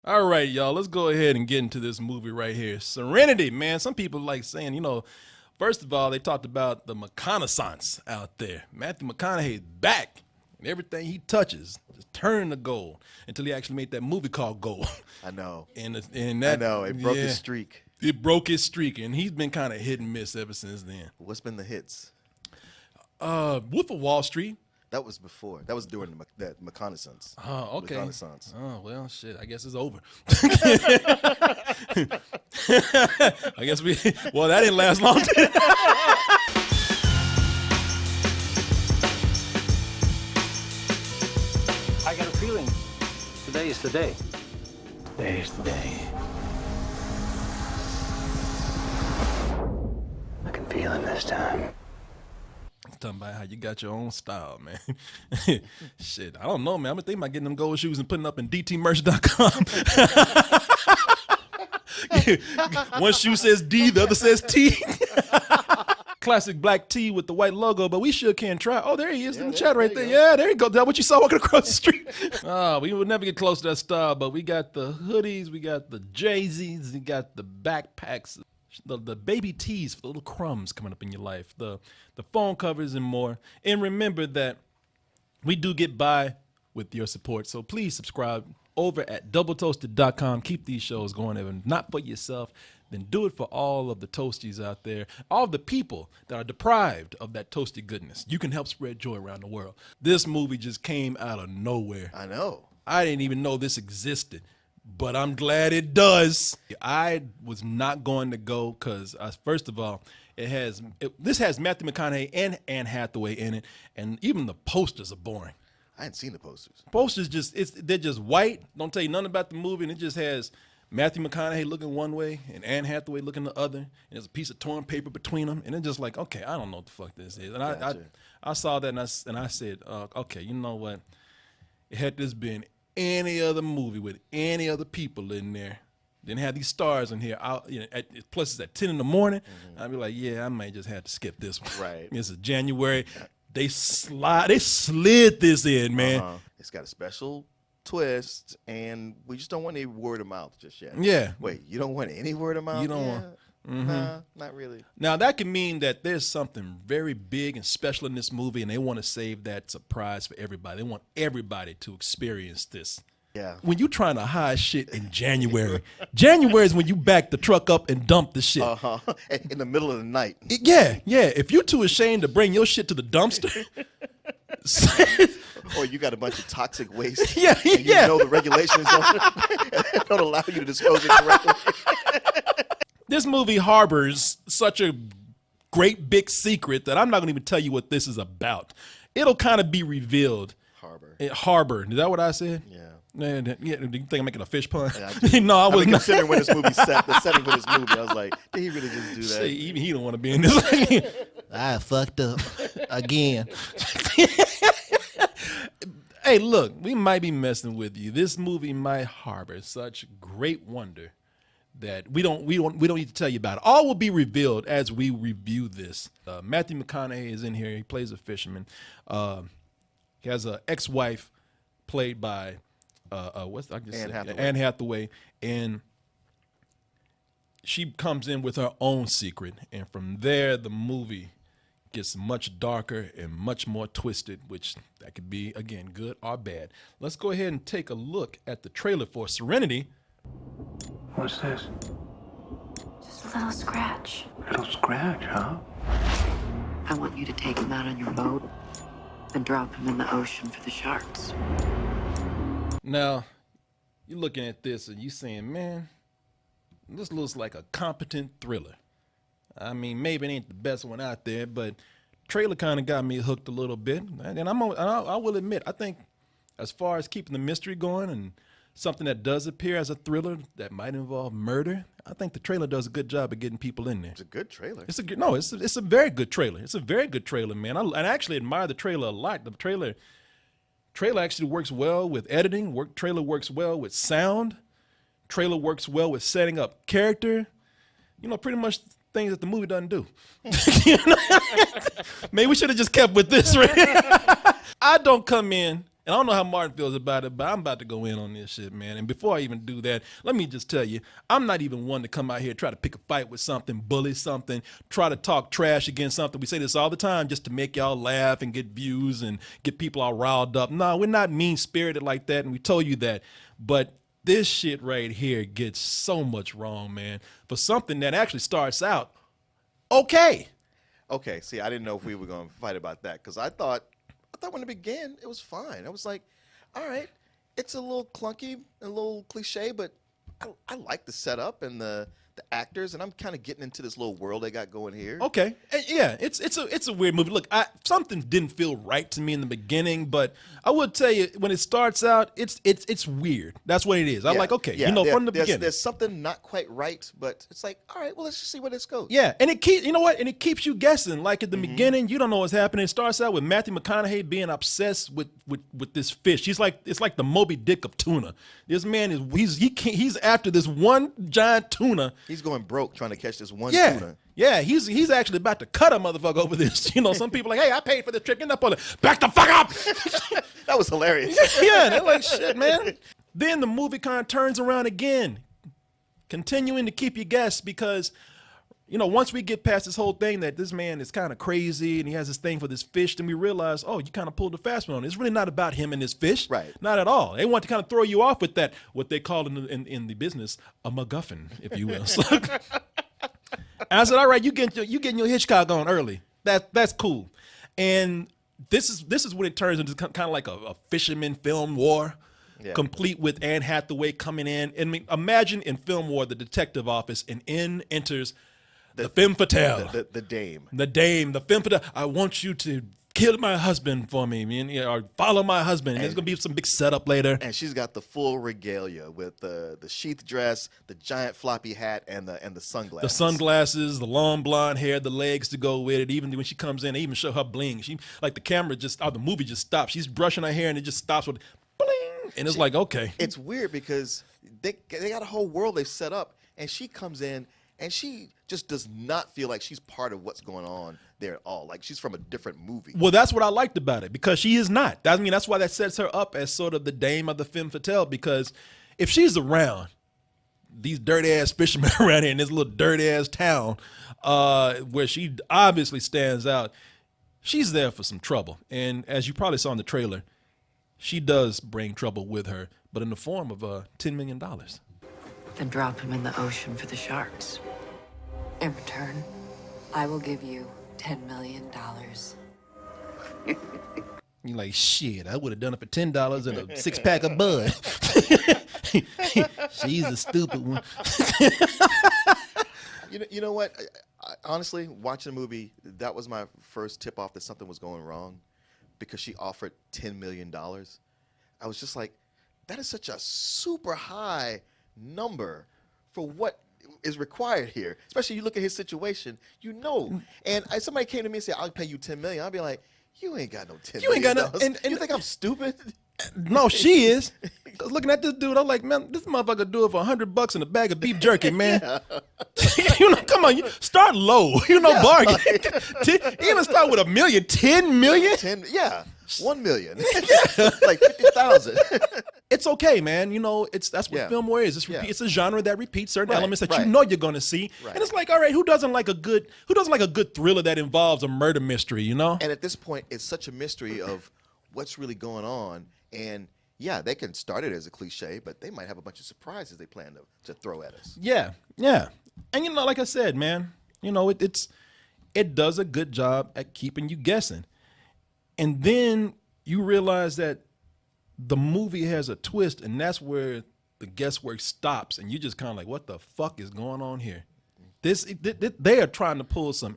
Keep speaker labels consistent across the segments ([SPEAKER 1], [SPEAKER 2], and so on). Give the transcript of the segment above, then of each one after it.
[SPEAKER 1] All right, y'all, let's go ahead and get into this movie right here. Serenity, man. Some people like saying, first of all, they talked about the McConaughey out there. Matthew McConaughey's back, and everything he touches just turning to gold until he actually made that movie called Gold.
[SPEAKER 2] I know.
[SPEAKER 1] And
[SPEAKER 2] I know. It broke his streak.
[SPEAKER 1] It broke his streak, and he's been kind of hit and miss ever since then.
[SPEAKER 2] What's been the hits?
[SPEAKER 1] Wolf of Wall Street.
[SPEAKER 2] That was before. That was during the reconnaissance.
[SPEAKER 1] Oh, okay.
[SPEAKER 2] Reconnaissance.
[SPEAKER 1] Oh, well, shit. I guess it's over. I guess well, that didn't last long.
[SPEAKER 3] I got a feeling today is the day. Today is the day. I can feel him this time.
[SPEAKER 1] Talking about how you got your own style, man. Shit, I don't know, man. I'm thinking about getting them gold shoes and putting up in dtmerch.com. One shoe says D, the other says T. Classic black tee with the white logo, but we sure can try. Oh, there he is in the chat right there. Yeah, there you go. That's what you saw walking across the street. We would never get close to that style, but we got the hoodies, we got the jerseys, we got the backpacks, the baby tees for the little crumbs coming up in your life, the phone covers and more. And remember that we do get by with your support, so please subscribe over at doubletoasted.com. Keep these shows going. If not for yourself, then do it for all of the toasties out there, all the people that are deprived of that toasty goodness. You can help spread joy around the world. This movie just came out of nowhere.
[SPEAKER 2] I know.
[SPEAKER 1] I didn't even know this existed, but I'm glad it does. I was not going to go because, first of all, this has Matthew McConaughey and Anne Hathaway in it, and even the posters are boring.
[SPEAKER 2] I hadn't seen the posters.
[SPEAKER 1] Posters they're just white. Don't tell you nothing about the movie, and it just has Matthew McConaughey looking one way and Anne Hathaway looking the other, and there's a piece of torn paper between them, and it's just like, okay, I don't know what the fuck this is. And
[SPEAKER 2] Gotcha.
[SPEAKER 1] I saw that and I said, okay, you know what? Had this been any other movie with any other people in there, didn't have these stars in here, plus it's at 10 in the morning, I'd be like, yeah, I might just have to skip this one.
[SPEAKER 2] Right.
[SPEAKER 1] This is January. They slid this in, man.
[SPEAKER 2] It's got a special twist, and we just don't want any word of mouth just yet.
[SPEAKER 1] Yeah.
[SPEAKER 2] Wait, you don't want any word of mouth?
[SPEAKER 1] You don't want.
[SPEAKER 2] Nah, not really.
[SPEAKER 1] Now, that can mean that there's something very big and special in this movie, and they want to save that surprise for everybody. They want everybody to experience this.
[SPEAKER 2] Yeah.
[SPEAKER 1] When you trying to hide shit in January, January is when you back the truck up and dump the shit.
[SPEAKER 2] In the middle of the night.
[SPEAKER 1] Yeah. If you're too ashamed to bring your shit to the dumpster,
[SPEAKER 2] or you got a bunch of toxic waste.
[SPEAKER 1] Yeah.
[SPEAKER 2] And you know the regulations don't allow you to dispose it correctly.
[SPEAKER 1] This movie harbors such a great big secret that I'm not going to even tell you what this is about. It'll kind of be revealed. Harbor. Is that what I said?
[SPEAKER 2] Yeah.
[SPEAKER 1] Yeah. Do you think I'm making a fish pun?
[SPEAKER 2] Yeah,
[SPEAKER 1] No, I was not.
[SPEAKER 2] Considering when this movie set, the setting for this movie, I was like, did he really just do that?
[SPEAKER 1] See, even he don't want to be in this. I fucked up again. Hey, look, we might be messing with you. This movie might harbor such great wonder that we don't need to tell you about it. All will be revealed as we review this. Matthew McConaughey is in here. He plays a fisherman. He has an ex-wife played by Anne Hathaway, and she comes in with her own secret, and from there the movie gets much darker and much more twisted, which that could be, again, good or bad. Let's go ahead and take a look at the trailer for Serenity.
[SPEAKER 3] What's this?
[SPEAKER 4] Just a little scratch.
[SPEAKER 3] Little scratch, huh?
[SPEAKER 4] I want you to take him out on your boat and drop him in the ocean for the sharks.
[SPEAKER 1] Now, you're looking at this and you're saying, man, this looks like a competent thriller. I mean, maybe it ain't the best one out there, but trailer kind of got me hooked a little bit. And I will admit, I think as far as keeping the mystery going and something that does appear as a thriller that might involve murder, I think the trailer does a good job of getting people in there.
[SPEAKER 2] It's a good trailer.
[SPEAKER 1] It's a very good trailer. It's a very good trailer, man. I actually admire the trailer a lot. The trailer actually works well with editing. Trailer works well with sound. Trailer works well with setting up character. Pretty much things that the movie doesn't do. Maybe we should have just kept with this, right? I don't come in And I don't know how Martin feels about it, but I'm about to go in on this shit, man. And before I even do that, let me just tell you, I'm not even one to come out here, try to pick a fight with something, bully something, try to talk trash against something. We say this all the time just to make y'all laugh and get views and get people all riled up. No, we're not mean-spirited like that, and we told you that. But this shit right here gets so much wrong, man, for something that actually starts out okay.
[SPEAKER 2] Okay, see, I didn't know if we were going to fight about that because I thought when it began, it was fine. I was like, all right, it's a little clunky, a little cliche, but I like the setup and the actors, and I'm kind of getting into this little world they got going here.
[SPEAKER 1] Okay, yeah, it's a weird movie. Look, something didn't feel right to me in the beginning, but I would tell you when it starts out, it's weird. That's what it is. I'm like, okay, from the beginning,
[SPEAKER 2] there's something not quite right, but it's like, all right, well, let's just see where this goes.
[SPEAKER 1] Yeah, and it keeps you guessing. Like at the beginning, you don't know what's happening. It starts out with Matthew McConaughey being obsessed with this fish. It's like the Moby Dick of tuna. This man he's after this one giant tuna.
[SPEAKER 2] He's going broke trying to catch this one tuna.
[SPEAKER 1] Yeah, he's actually about to cut a motherfucker over this. You know, some people are like, hey, I paid for the trip. Get up on it. Back the fuck up.
[SPEAKER 2] That was hilarious.
[SPEAKER 1] Yeah, they're like, shit, man. Then the movie kind of turns around again, continuing to keep you guessed because, you know, once we get past this whole thing that this man is kind of crazy and he has this thing for this fish, then we realize, oh, you kind of pulled the fast one on it. It's really not about him and his fish.
[SPEAKER 2] Right.
[SPEAKER 1] Not at all. They want to kind of throw you off with that, what they call in the business, a MacGuffin, if you will. So, and I said, all right, you getting your Hitchcock on early. That's cool. And this is when it turns into kind of like a fisherman film war. Yeah. Complete with Anne Hathaway coming in. And I mean, imagine in film war, the detective office, and in enters the femme fatale.
[SPEAKER 2] The dame.
[SPEAKER 1] The dame, the femme fatale. I want you to kill my husband for me, or follow my husband. And there's going to be some big setup later.
[SPEAKER 2] And she's got the full regalia with the sheath dress, the giant floppy hat, and the sunglasses.
[SPEAKER 1] The sunglasses, the long blonde hair, the legs to go with it. Even when she comes in, they even show her bling. She, like the camera the movie just stops. She's brushing her hair and it just stops with bling. And it's like, okay.
[SPEAKER 2] It's weird because they got a whole world they've set up, and she comes in and she just does not feel like she's part of what's going on there at all. Like she's from a different movie.
[SPEAKER 1] Well, that's what I liked about it, because she is not. I mean, that's why that sets her up as sort of the dame of the femme fatale, because if she's around these dirty-ass fishermen around here in this little dirty-ass town where she obviously stands out, she's there for some trouble. And as you probably saw in the trailer, she does bring trouble with her, but in the form of $10 million.
[SPEAKER 4] Then drop him in the ocean for the sharks. In return, I will give you $10 million.
[SPEAKER 1] You're like, shit, I would have done it for $10 and a 6-pack of Bud. She's a stupid one.
[SPEAKER 2] You know what? I, honestly, watching the movie, that was my first tip off that something was going wrong, because she offered $10 million. I was just like, that is such a super high number for what is required here. Especially you look at his situation, you know. And somebody came to me and said, I'll pay you $10 million. I'll be like, you ain't got no $10 million. You ain't got no. And you think I'm stupid?
[SPEAKER 1] No, she is. Looking at this dude, I'm like, man, this motherfucker do it for $100 and a bag of beef jerky, man. Yeah. You know, come on, you start low. You know, yeah, bargain. Like, even start with $1 million, $10 million.
[SPEAKER 2] 10, 1 million. Yeah. Like 50,000.
[SPEAKER 1] It's okay, man. You know, that's what film noir is. It's a genre that repeats certain elements that you know you're going to see, and it's like, all right, who doesn't like a good thriller that involves a murder mystery? You know.
[SPEAKER 2] And at this point, it's such a mystery of what's really going on. And yeah, they can start it as a cliche, but they might have a bunch of surprises they plan to throw at us.
[SPEAKER 1] Yeah. And you know, like I said, man, you know, it does a good job at keeping you guessing. And then you realize that the movie has a twist, and that's where the guesswork stops, and you just kind of like, what the fuck is going on here? They are trying to pull some.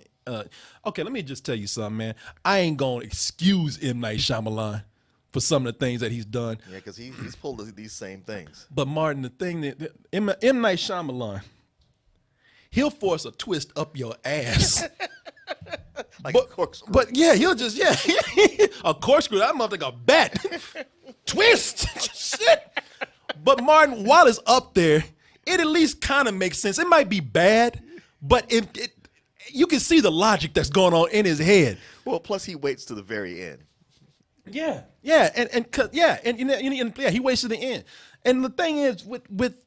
[SPEAKER 1] Okay, let me just tell you something, man. I ain't gonna excuse M. Night Shyamalan for some of the things that he's done.
[SPEAKER 2] Yeah, because he's pulled these same things.
[SPEAKER 1] But Martin, the thing that M. Night Shyamalan, he'll force a twist up your ass.
[SPEAKER 2] Like a corkscrew.
[SPEAKER 1] But yeah, he'll just, a corkscrew, that motherfucker a bat. Twist. Shit. But Martin, while it's up there, it at least kind of makes sense. It might be bad, but you can see the logic that's going on in his head.
[SPEAKER 2] Well, plus he waits to the very end.
[SPEAKER 1] Yeah, and he wasted the end. And the thing is, with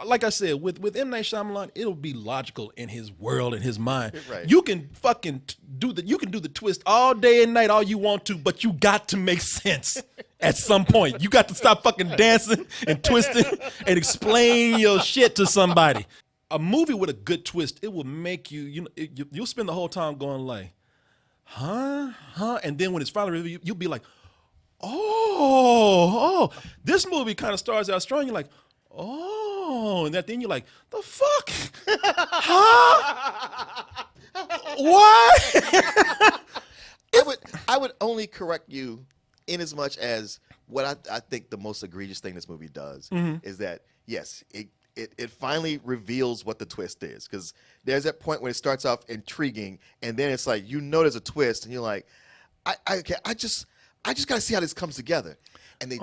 [SPEAKER 1] like I said, with M. Night Shyamalan, it'll be logical in his world, in his mind.
[SPEAKER 2] Right.
[SPEAKER 1] You can fucking do the twist all day and night, all you want to, but you got to make sense at some point. You got to stop fucking dancing and twisting and explain your shit to somebody. A movie with a good twist, it will make you'll spend the whole time going like, huh? And then when it's finally revealed, you'll be like, oh, this movie kind of starts out strong. You're like, oh, and then you're like, the fuck? Huh? What?
[SPEAKER 2] I would only correct you in as much as what I think the most egregious thing this movie does is that, yes, it finally reveals what the twist is, because there's that point when it starts off intriguing, and then it's like, there's a twist, and you're like, I just gotta see how this comes together, and they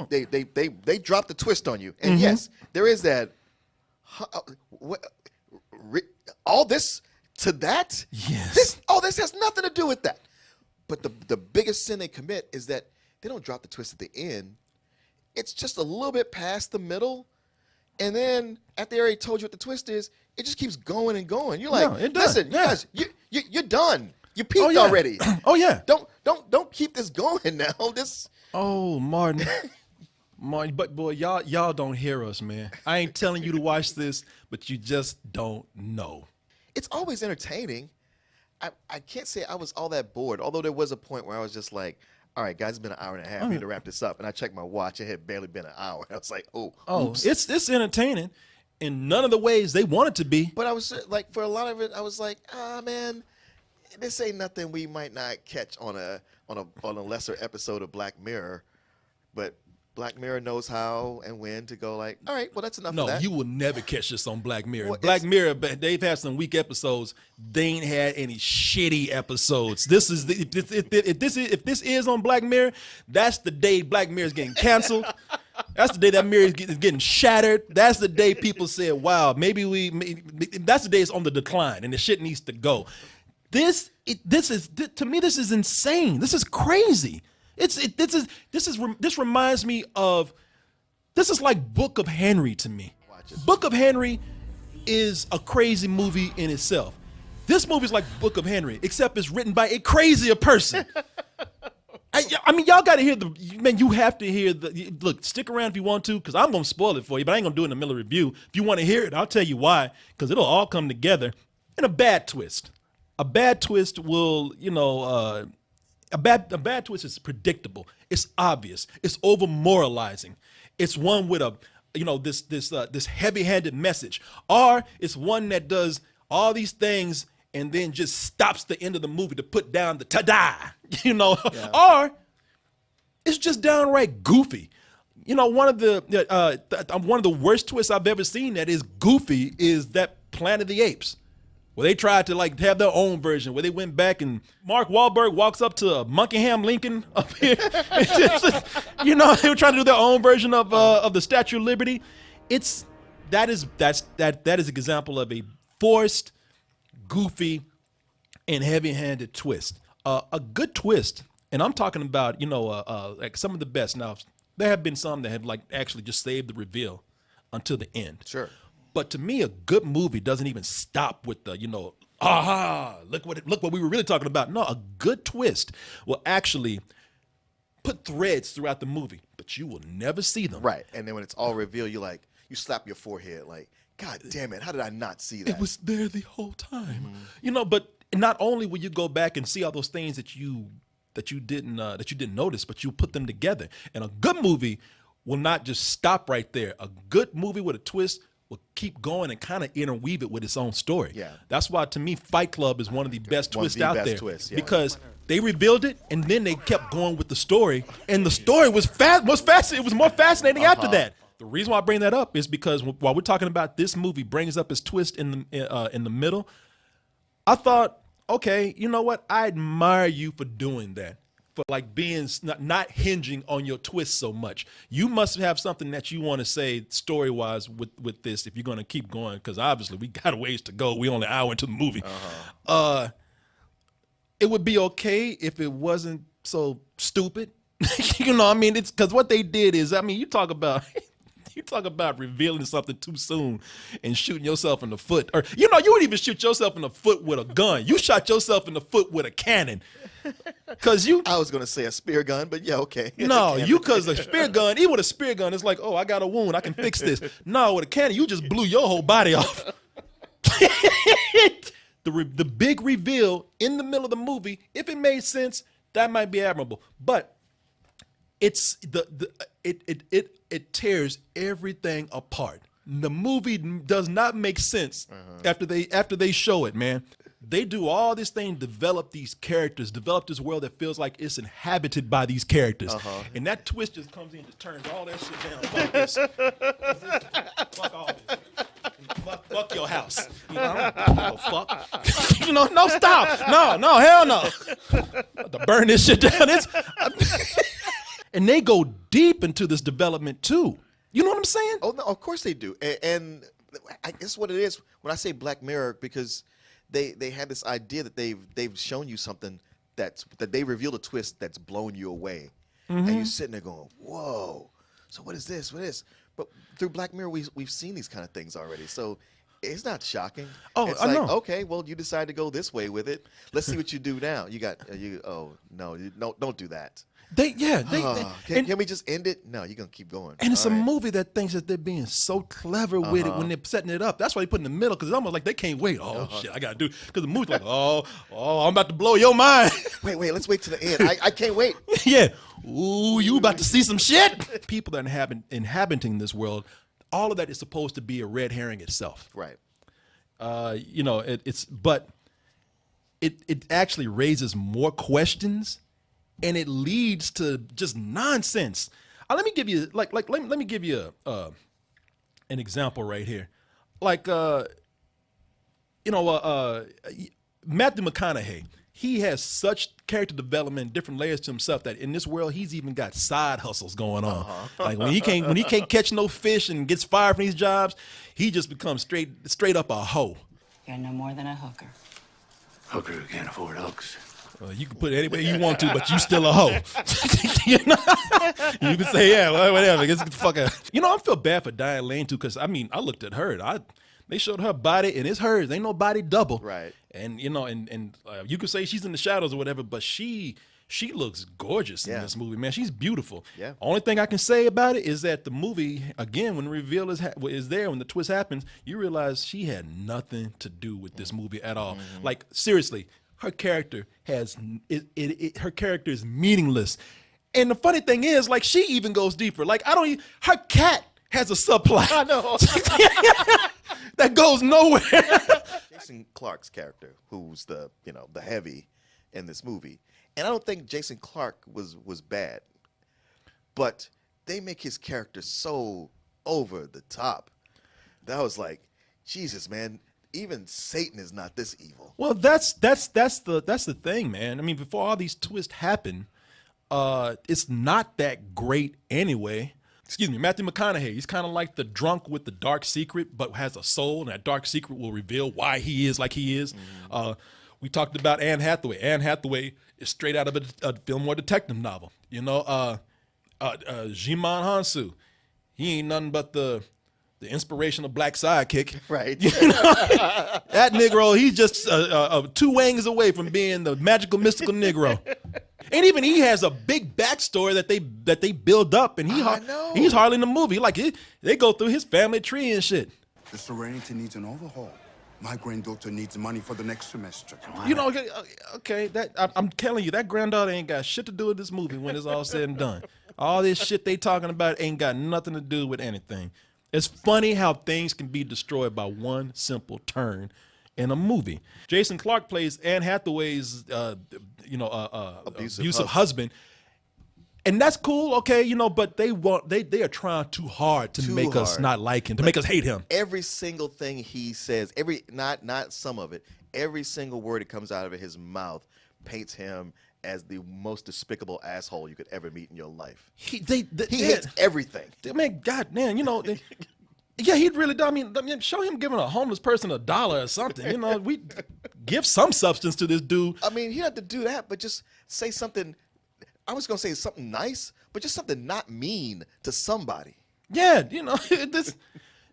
[SPEAKER 2] drop the twist on you, and yes, there is that. All this to that?
[SPEAKER 1] Yes.
[SPEAKER 2] This has nothing to do with that. But the biggest sin they commit is that they don't drop the twist at the end. It's just a little bit past the middle. And then after they already told you what the twist is, it just keeps going and going. You're like, listen, you guys, you're done. You peaked already.
[SPEAKER 1] Oh yeah.
[SPEAKER 2] Don't keep this going now.
[SPEAKER 1] Oh, Martin. But boy, y'all don't hear us, man. I ain't telling you to watch this, but you just don't know.
[SPEAKER 2] It's always entertaining. I can't say I was all that bored, although there was a point where I was just like, all right, guys, it's been an hour and a half. We need to wrap this up. And I checked my watch. It had barely been an hour. I was like, oops.
[SPEAKER 1] It's entertaining in none of the ways they want it to be.
[SPEAKER 2] But I was like, for a lot of it, I was like, man, this ain't nothing we might not catch on a lesser episode of Black Mirror. But Black Mirror knows how and when to go like, all right, well, that's enough of that.
[SPEAKER 1] No, you will never catch this on Black Mirror. Well, Black Mirror, they've had some weak episodes. They ain't had any shitty episodes. This is if this is on Black Mirror, that's the day Black Mirror is getting canceled. That's the day that mirror is getting shattered. That's the day people say, wow, maybe that's the day it's on the decline and the shit needs to go. This is insane. This is crazy. This reminds me of, this is like Book of Henry to me. Book of Henry is a crazy movie in itself. This movie is like Book of Henry, except it's written by a crazier person. I mean, y'all got to hear you have to hear look, stick around if you want to, because I'm going to spoil it for you, but I ain't going to do it in the middle of the review. If you want to hear it, I'll tell you why, because it'll all come together in a bad twist. A bad twist will, a bad twist is predictable. It's obvious. It's over moralizing. It's one with this heavy-handed message, or it's one that does all these things and then just stops the end of the movie to put down the ta-da, or it's just downright goofy. One of the worst twists I've ever seen that is goofy is that Planet of the Apes, where they tried to have their own version, where they went back and Mark Wahlberg walks up to Monkenham Lincoln up here. They were trying to do their own version of the Statue of Liberty. That is an example of a forced, goofy, and heavy-handed twist. A good twist, and I'm talking about like some of the best. Now, there have been some that have actually just saved the reveal until the end.
[SPEAKER 2] Sure.
[SPEAKER 1] But to me, a good movie doesn't even stop with the, look what we were really talking about. No, a good twist will actually put threads throughout the movie, but you will never see them.
[SPEAKER 2] Right. And then when it's all revealed, you slap your forehead like, God damn it, how did I not see that?
[SPEAKER 1] It was there the whole time. But not only will you go back and see all those things that you didn't notice, but you put them together. And a good movie will not just stop right there. A good movie with a twist will keep going and kind of interweave it with its own story.
[SPEAKER 2] Yeah.
[SPEAKER 1] That's why, to me, Fight Club is one of the best twists out there.
[SPEAKER 2] Twist, yeah.
[SPEAKER 1] Because they revealed it, and then they kept going with the story, and the story was fascinating. It was more fascinating after that. The reason why I bring that up is because while we're talking about this movie brings up its twist in the middle, I thought, okay, you know what? I admire you for doing that. For being not hinging on your twist so much. You must have something that you want to say story-wise with this if you're going to keep going, because obviously we got a ways to go. We only an hour into the movie. It would be okay if it wasn't so stupid. You know, I mean, it's because what they did is, I mean, you talk about revealing something too soon and shooting yourself in the foot, or you know, you wouldn't even shoot yourself in the foot with a gun. You shot yourself in the foot with a cannon.
[SPEAKER 2] I was gonna say a spear gun, but yeah, okay.
[SPEAKER 1] No, because a spear gun, even with a spear gun, it's like, oh, I got a wound, I can fix this. No, with a cannon, you just blew your whole body off. The big reveal in the middle of the movie, if it made sense, that might be admirable. But it's it tears everything apart. The movie does not make sense after they show it, man. They do all this thing, develop these characters, develop this world that feels like it's inhabited by these characters. And that twist just comes in, just turns all that shit down. Fuck this. Fuck all this. Fuck your house. You know, I don't give a fuck. You know, no, stop. No, hell no. To burn this shit down. And they go deep into this development too. You know what I'm saying?
[SPEAKER 2] Oh no, of course they do. And I guess what it is when I say Black Mirror, because they had this idea that they've shown you something that they revealed a twist that's blown you away, and you're sitting there going, "Whoa! So what is this? What is?" But through Black Mirror, we've seen these kind of things already, so it's not shocking.
[SPEAKER 1] Oh,
[SPEAKER 2] it's
[SPEAKER 1] I
[SPEAKER 2] like,
[SPEAKER 1] know.
[SPEAKER 2] okay, well, you decided to go this way with it. Let's see what you do now. Oh no, don't do that.
[SPEAKER 1] Can
[SPEAKER 2] we just end it? No, you're gonna keep going.
[SPEAKER 1] And it's
[SPEAKER 2] All
[SPEAKER 1] a
[SPEAKER 2] right.
[SPEAKER 1] movie that thinks that they're being so clever with it when they're setting it up. That's why they put it in the middle, because it's almost like they can't wait. Oh shit, I gotta do, because the movie's like, oh, I'm about to blow your mind.
[SPEAKER 2] Wait, let's wait to the end. I can't wait.
[SPEAKER 1] Yeah. Ooh, you about to see some shit. People that are inhabiting this world, all of that is supposed to be a red herring itself.
[SPEAKER 2] Right.
[SPEAKER 1] You know, but it actually raises more questions, and it leads to just nonsense. Let me give you let me give you an example right here. Like Matthew McConaughey, he has such character development, different layers to himself, that in this world he's even got side hustles going on. Like when he can't catch no fish and gets fired from these jobs, he just becomes straight up a hoe.
[SPEAKER 4] You're no more than a hooker.
[SPEAKER 3] Hooker who can't afford hooks.
[SPEAKER 1] You can put it any way you want to, but you still a hoe. You know? You can say, yeah, well, whatever. Get the fuck out. You know, I feel bad for Diane Lane too, because I mean, I looked at her. They showed her body, and it's hers. Ain't no body double.
[SPEAKER 2] Right.
[SPEAKER 1] And you know, and you could say she's in the shadows or whatever, but she looks gorgeous in this movie, man. She's beautiful.
[SPEAKER 2] Yeah.
[SPEAKER 1] Only thing I can say about it is that the movie, again, when the reveal is there, when the twist happens, you realize she had nothing to do with this movie at all. Like seriously, her character her character is meaningless. And the funny thing is, like, she even goes deeper. Like, her cat has a subplot.
[SPEAKER 2] I know.
[SPEAKER 1] That goes nowhere.
[SPEAKER 2] Jason Clarke's character, who's the heavy in this movie, and I don't think Jason Clarke was bad, but they make his character so over the top that I was like, Jesus, man, even Satan is not this evil.
[SPEAKER 1] Well, that's the thing, man. I mean, before all these twists happen, it's not that great anyway. Excuse me, Matthew McConaughey. He's kind of like the drunk with the dark secret, but has a soul, and that dark secret will reveal why he is like he is. We talked about Anne Hathaway. Anne Hathaway is straight out of a film or detective novel. You know, Jimon Hansu. He ain't nothing but the inspirational black sidekick.
[SPEAKER 2] Right.
[SPEAKER 1] You know? That Negro, he's just 2 wings away from being the magical, mystical Negro. And even he has a big backstory that they build up, and he's hardly in the movie. Like they go through his family tree and shit.
[SPEAKER 5] The Serenity needs an overhaul. My granddaughter needs money for the next semester.
[SPEAKER 1] You know, okay, I'm telling you, that granddaughter ain't got shit to do with this movie when it's all said and done. All this shit they talking about ain't got nothing to do with anything. It's funny how things can be destroyed by one simple turn in a movie. Jason Clarke plays Anne Hathaway's, abusive husband. And that's cool, okay, you know, but they are trying too hard to make us not like him, to make us hate him.
[SPEAKER 2] Every single thing he says, not some of it, every single word that comes out of his mouth paints him as the most despicable asshole you could ever meet in your life. He hates everything.
[SPEAKER 1] Man, goddamn, you know, yeah, he'd really do. I mean, show him giving a homeless person $1 or something. You know, we give some substance to this dude.
[SPEAKER 2] I mean, he had to do that, but just say something. I was gonna say something nice, but just something not mean to somebody.
[SPEAKER 1] Yeah, you know,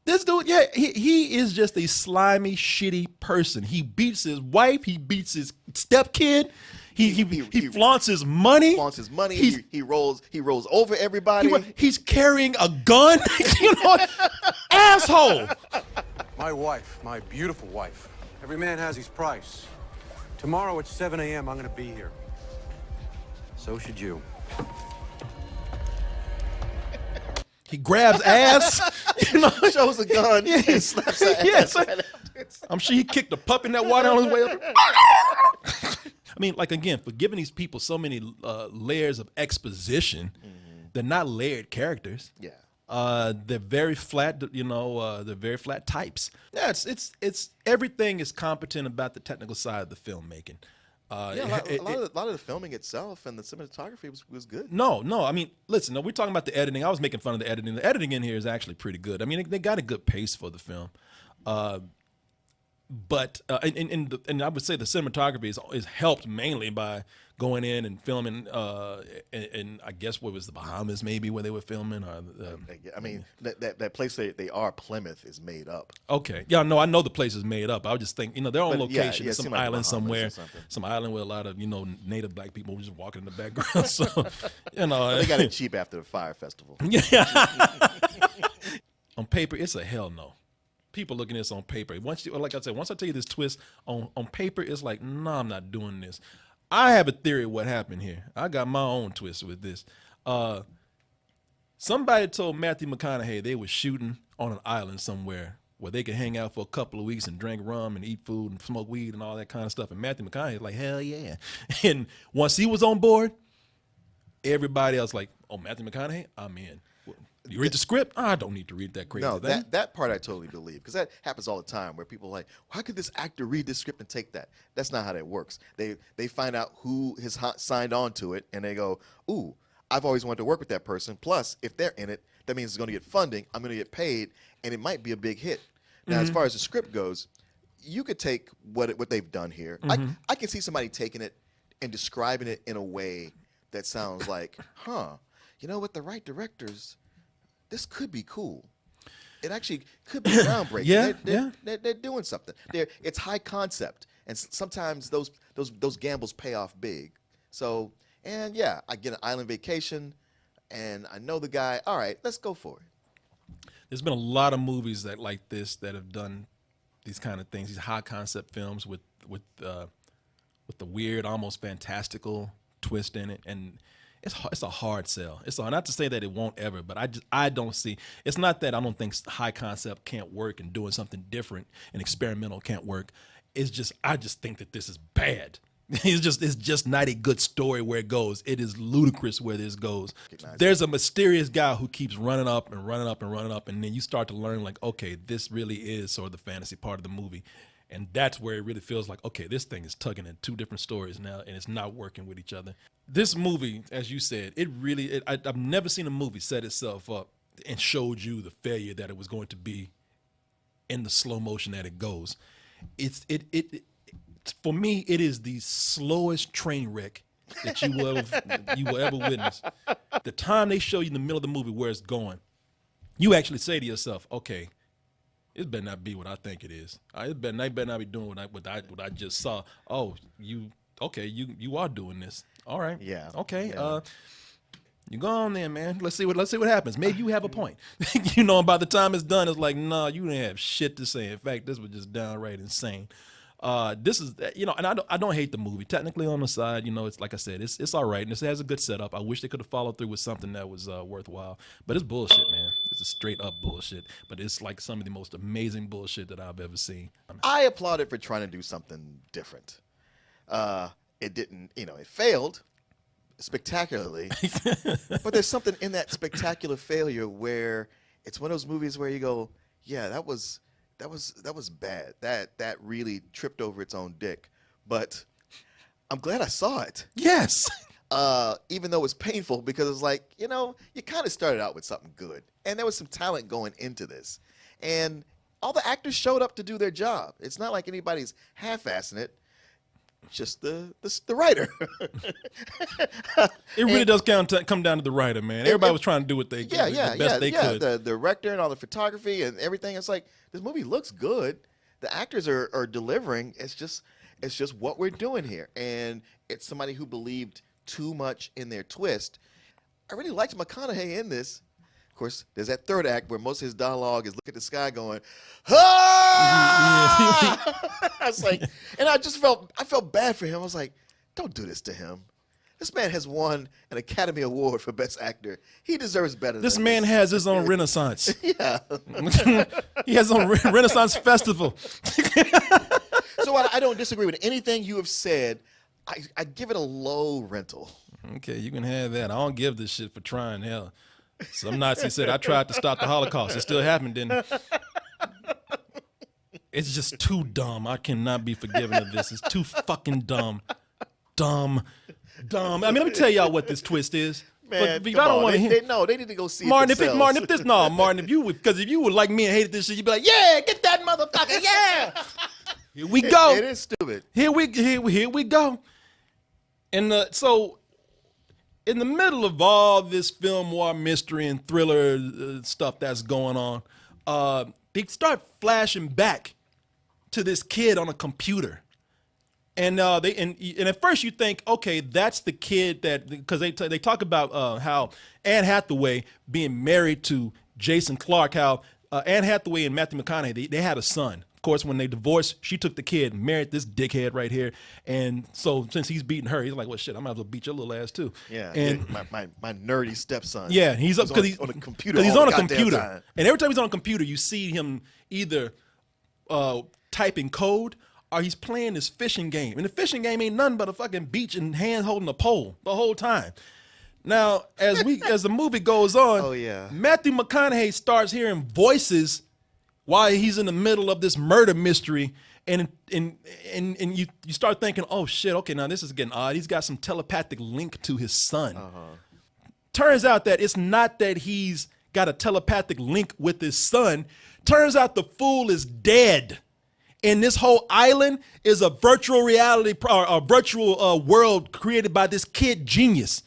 [SPEAKER 1] this dude, yeah, he is just a slimy, shitty person. He beats his wife. He beats his stepkid. He flaunts his money.
[SPEAKER 2] Flaunts his money. He rolls over everybody.
[SPEAKER 1] He's carrying a gun. You know, asshole.
[SPEAKER 6] My wife, my beautiful wife. Every man has his price. Tomorrow at 7 a.m. I'm going to be here. So should you.
[SPEAKER 1] He grabs ass. You know,
[SPEAKER 2] shows a gun and slaps her ass.
[SPEAKER 1] I'm sure he kicked a pup in that water on his way up. I mean, like, again, for giving these people so many layers of exposition, they're not layered characters.
[SPEAKER 2] Yeah.
[SPEAKER 1] They're very flat, you know, they're very flat types. Yeah, it's everything is competent about the technical side of the filmmaking.
[SPEAKER 2] A lot of the filming itself and the cinematography was good.
[SPEAKER 1] No, I mean, listen, no, we're talking about the editing. I was making fun of the editing. The editing in here is actually pretty good. I mean, they got a good pace for the film. But and I would say the cinematography is helped mainly by going in and filming and I guess what was the Bahamas maybe where they were filming. Or
[SPEAKER 2] I mean that place they are, Plymouth, is made up.
[SPEAKER 1] Okay, yeah, no, I know the place is made up. I would just think, you know, they're on location, some
[SPEAKER 2] like
[SPEAKER 1] island somewhere, some island with a lot of, you know, native black people just walking in the background. So, you know,
[SPEAKER 2] they got it cheap after the fire festival.
[SPEAKER 1] Yeah. On paper, it's a hell no. People looking at this on paper. Like I said, once I tell you this twist on paper, it's like, no, I'm not doing this. I have a theory of what happened here. I got my own twist with this. Somebody told Matthew McConaughey they were shooting on an island somewhere where they could hang out for a couple of weeks and drink rum and eat food and smoke weed and all that kind of stuff. And Matthew McConaughey was like, hell yeah. And once he was on board, everybody else like, oh, Matthew McConaughey, I'm in. You read the script? I don't need to read that crazy thing.
[SPEAKER 2] That part I totally believe, because that happens all the time where people are like, how could this actor read this script and take that? That's not how that works. They find out who has signed on to it, and they go, ooh, I've always wanted to work with that person. Plus, if they're in it, that means it's going to get funding, I'm going to get paid, and it might be a big hit. Now, as far as the script goes, you could take what they've done here. I can see somebody taking it and describing it in a way that sounds like, you know what, the right directors, this could be cool. It actually could be groundbreaking. They're doing something. It's high concept, and sometimes those gambles pay off big. So, and yeah, I get an island vacation, and I know the guy. All right, let's go for it.
[SPEAKER 1] There's been a lot of movies that like this that have done these kind of things, these high concept films with the weird, almost fantastical twist in it, and it's a hard sell. It's not to say that it won't ever, but I don't see. It's not that I don't think high concept can't work and doing something different and experimental can't work. It's just I just think that this is bad. It's just not a good story where it goes. It is ludicrous where this goes. There's a mysterious guy who keeps running up and running up and running up, and then you start to learn like, okay, this really is sort of the fantasy part of the movie. And that's where it really feels like, okay, this thing is tugging in two different stories now, and it's not working with each other. This movie, as you said, I've never seen a movie set itself up and showed you the failure that it was going to be in the slow motion that it goes. For me, it is the slowest train wreck that you will ever witness. The time they show you in the middle of the movie where it's going, you actually say to yourself, okay, it better not be what I think it is. It better not be doing what I just saw. Oh, you are doing this. All right.
[SPEAKER 2] Yeah.
[SPEAKER 1] Okay.
[SPEAKER 2] Yeah.
[SPEAKER 1] You go on there, man. Let's see what happens. Maybe you have a point. You know, and by the time it's done, it's like, no, you didn't have shit to say. In fact, this was just downright insane. This is, you know, and I don't hate the movie. Technically on the side, you know, it's like I said, it's all right, and it has a good setup. I wish they could have followed through with something that was worthwhile, but it's bullshit, man. It's a straight up bullshit, but it's like some of the most amazing bullshit that I've ever seen.
[SPEAKER 2] I applaud it for trying to do something different. It didn't, you know, it failed spectacularly, but there's something in that spectacular failure where it's one of those movies where you go, yeah, that was bad. That really tripped over its own dick. But I'm glad I saw it.
[SPEAKER 1] Yes.
[SPEAKER 2] Even though it was painful, because it's like, you know, you kind of started out with something good, and there was some talent going into this, and all the actors showed up to do their job. It's not like anybody's half-assing it. just the writer.
[SPEAKER 1] It really does come down to the writer, man. Everybody was trying to do what they the best they could.
[SPEAKER 2] The director and all the photography and everything. It's like, this movie looks good. The actors are delivering. It's just what we're doing here, and it's somebody who believed too much in their twist. I really liked McConaughey in this. Of course, there's that third act where most of his dialogue is look at the sky going, ah! I was like, and I felt bad for him. I was like, don't do this to him. This man has won an Academy Award for Best Actor. He deserves better.
[SPEAKER 1] This man has his own Renaissance.
[SPEAKER 2] Yeah.
[SPEAKER 1] He has his own Renaissance festival.
[SPEAKER 2] So I don't disagree with anything you have said. I give it a low rental.
[SPEAKER 1] Okay, you can have that. I don't give this shit for trying. Hell, some Nazi said I tried to stop the Holocaust. It still happened, didn't it? It's just too dumb. I cannot be forgiven of this. It's too fucking dumb. Dumb. I mean, let me tell y'all what this twist is.
[SPEAKER 2] Man,
[SPEAKER 1] but I don't want to hear.
[SPEAKER 2] They need to go see
[SPEAKER 1] Martin,
[SPEAKER 2] it themselves.
[SPEAKER 1] Martin, if you were like me and hated this shit, you'd be like, yeah, get that motherfucker, yeah. Here we go.
[SPEAKER 2] It is stupid.
[SPEAKER 1] Here we go. And so, in the middle of all this film noir mystery and thriller stuff that's going on, they start flashing back to this kid on a computer. And and at first you think, okay, that's the kid that, because they talk about how Anne Hathaway being married to Jason Clarke, how Anne Hathaway and Matthew McConaughey, they had a son. Of course, when they divorced, she took the kid and married this dickhead right here. And so since he's beating her, he's like, well, shit, I might as well beat your little ass too.
[SPEAKER 2] Yeah,
[SPEAKER 1] and
[SPEAKER 2] my nerdy stepson.
[SPEAKER 1] Yeah, he's up because he's
[SPEAKER 2] on a computer.
[SPEAKER 1] He's on a computer,
[SPEAKER 2] time.
[SPEAKER 1] and every time he's on a computer, you see him either typing code or he's playing this fishing game. And the fishing game ain't nothing but a fucking beach and hand holding a pole the whole time. Now, as the movie goes on,
[SPEAKER 2] oh yeah,
[SPEAKER 1] Matthew McConaughey starts hearing voices while he's in the middle of this murder mystery, and you start thinking, oh shit, okay, now this is getting odd. He's got some telepathic link to his son. Turns out that it's not that he's got a telepathic link with his son. Turns out the fool is dead. And this whole island is a virtual reality, or a virtual world created by this kid genius.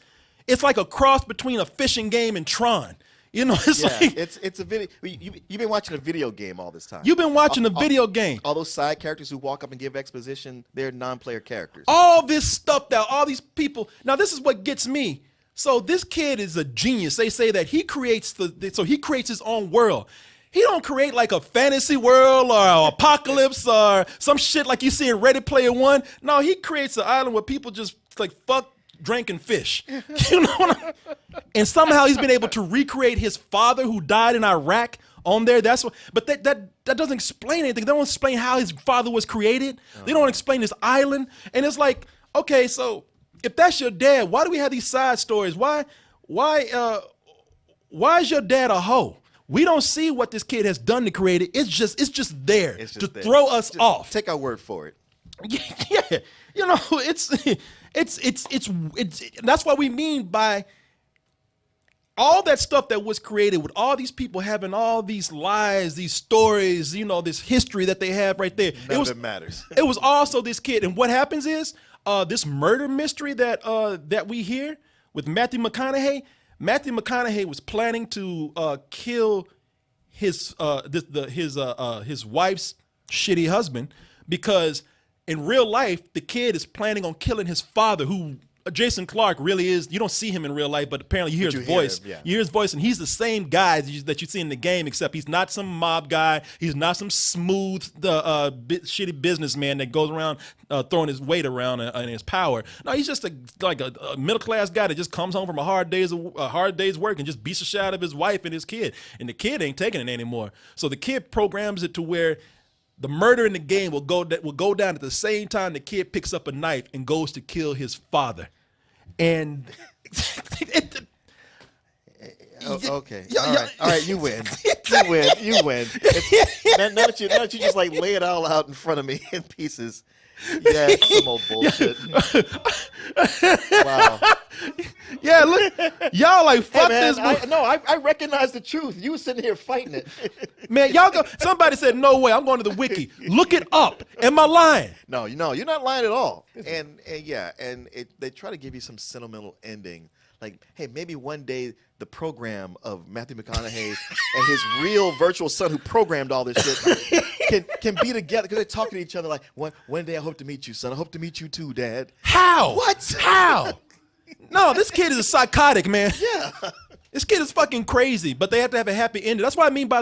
[SPEAKER 1] It's like a cross between a fishing game and Tron. You know,
[SPEAKER 2] it's a video. You've been watching a video game all this time.
[SPEAKER 1] You've been watching a video game.
[SPEAKER 2] All those side characters who walk up and give exposition, they're non-player characters.
[SPEAKER 1] All this stuff that all these people. Now, this is what gets me. So this kid is a genius. They say that he creates he creates his own world. He don't create like a fantasy world or an apocalypse or some shit like you see in Ready Player One. No, he creates an island where people just like fuck, drink, and fish. You know what I mean? And somehow he's been able to recreate his father who died in Iraq on there. That's what. But that doesn't explain anything. They don't explain how his father was created. They don't explain this island. And it's like, okay, so if that's your dad, why do we have these side stories? Why is your dad a hoe? We don't see what this kid has done to create it. It's just there to throw us off.
[SPEAKER 2] Take our word for it.
[SPEAKER 1] Yeah, you know, it's that's what we mean by all that stuff that was created with all these people having all these lies, these stories, you know, this history that they have right there.
[SPEAKER 2] None of it matters.
[SPEAKER 1] It was also this kid, and what happens is this murder mystery that we hear with Matthew McConaughey. Matthew McConaughey was planning to kill his wife's shitty husband because in real life the kid is planning on killing his father, who Jason Clarke really is. You don't see him in real life, but apparently you hear his voice. You hear his voice, and he's the same guy that you see in the game, except he's not some mob guy. He's not some smooth, shitty businessman that goes around throwing his weight around and his power. No, he's just like a middle class guy that just comes home from a hard day's work and just beats the shit out of his wife and his kid. And the kid ain't taking it anymore. So the kid programs it to where the murder in the game will go down at the same time the kid picks up a knife and goes to kill his father. And
[SPEAKER 2] Okay.
[SPEAKER 1] Yeah,
[SPEAKER 2] All
[SPEAKER 1] yeah.
[SPEAKER 2] right. All right. You win. You win. You win. Now that you just like lay it all out in front of me in pieces. Yeah, it's some old bullshit. Wow.
[SPEAKER 1] Yeah, look, y'all like fuck
[SPEAKER 2] Hey, man,
[SPEAKER 1] this.
[SPEAKER 2] I recognize the truth. You were sitting here fighting it.
[SPEAKER 1] Man, y'all go. Somebody said no way. I'm going to the wiki. Look it up. Am I lying?
[SPEAKER 2] No, you're not lying at all. And they try to give you some sentimental ending. Like, hey, maybe one day the program of Matthew McConaughey and his real virtual son who programmed all this shit can be together because they're talking to each other like, one day I hope to meet you, son. I hope to meet you too, Dad.
[SPEAKER 1] How?
[SPEAKER 2] What?
[SPEAKER 1] How? No, this kid is a psychotic, man.
[SPEAKER 2] Yeah.
[SPEAKER 1] This kid is fucking crazy, but they have to have a happy ending. That's what I mean by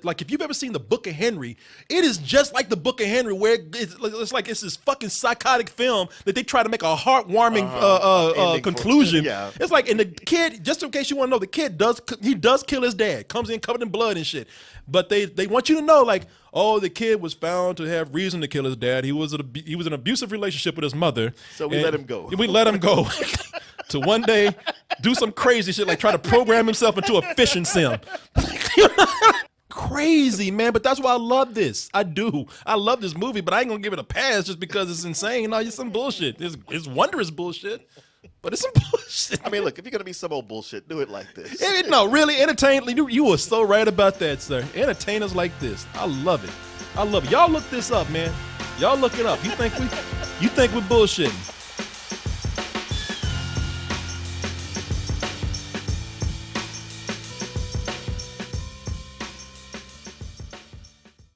[SPEAKER 1] like if you've ever seen the Book of Henry, it is just like the Book of Henry, where it's like it's this fucking psychotic film that they try to make a heartwarming conclusion.
[SPEAKER 2] Yeah.
[SPEAKER 1] It's like, and the kid, just in case you want to know, the kid does kill his dad, comes in covered in blood and shit. But they want you to know, like, oh, the kid was found to have reason to kill his dad. He was in an abusive relationship with his mother.
[SPEAKER 2] So we let him go.
[SPEAKER 1] We let him go. To one day do some crazy shit like try to program himself into a fishing sim. Crazy, man, but that's why I love this. I do. I love this movie, but I ain't gonna give it a pass just because it's insane. No, it's some bullshit. It's wondrous bullshit, but it's some bullshit.
[SPEAKER 2] I mean, look, if you're gonna be some old bullshit, do it like this.
[SPEAKER 1] No, really, entertain. You are so right about that, sir. Entertainers like this. I love it. I love it. Y'all look this up, man. Y'all look it up. You think we're bullshitting?